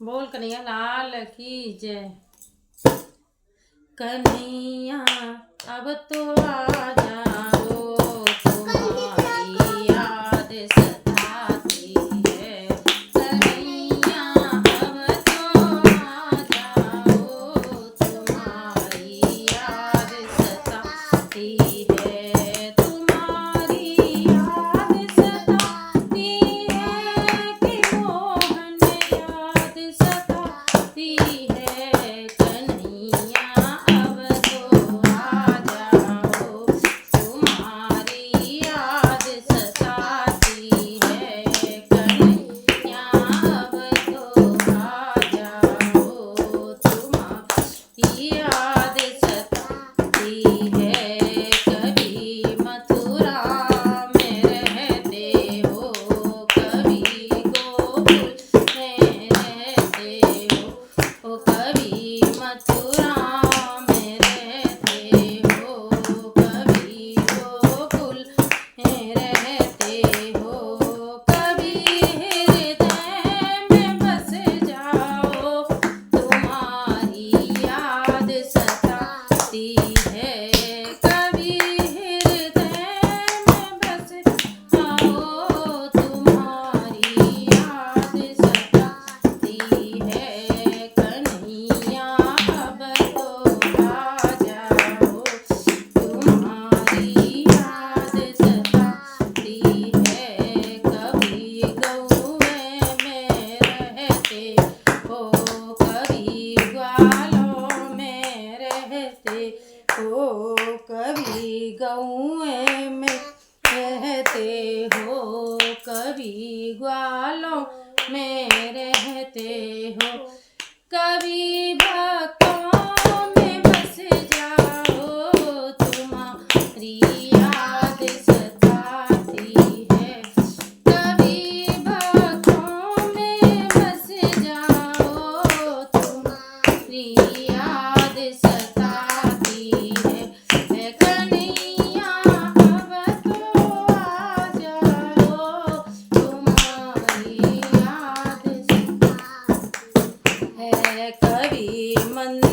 बोल कन्हैया लाल की जय। कन्हैया अब तो आ जाओ, तुम्हारी याद सताती है। कन्हैया अब तो आ जाओ, तुम्हारी याद सताती है। तुम्हारी याद सताती है कि मोहन याद सताती है। कन्हैया अब तो आ जाओ, तुम्हारी याद सताती है। कन्हैया अब तो आ जाओ, तुम्हारी याद सताती है। कभी मथुरा में रहते हो, कभी गोकुल में रहते हो, कभी मथुरा में रहते हो, कभी गोकुल में रहते हो। कभी हृदय में बस जाओ, तुम्हारी याद सताती है। कभी हृदय में बस जाओ, तुम्हारी याद सताती है। कन्हैया अब तो आ जाओ, तुम्हारी याद सताती है। कभी गौए में रहते हो, कभी ग्वालों में रहते हो, कभी गौए में रहते हो, कभी ग्वालों में रहते हो, कभी भक्तों में बस जाओ, तुम्हारी याद सताती है। कभी भक्तों में बस जाओ, तुम्हारी याद सताती है। कन्हैया अब तो आ जाओ, तुम्हारी याद सताती है। कभी मंदिर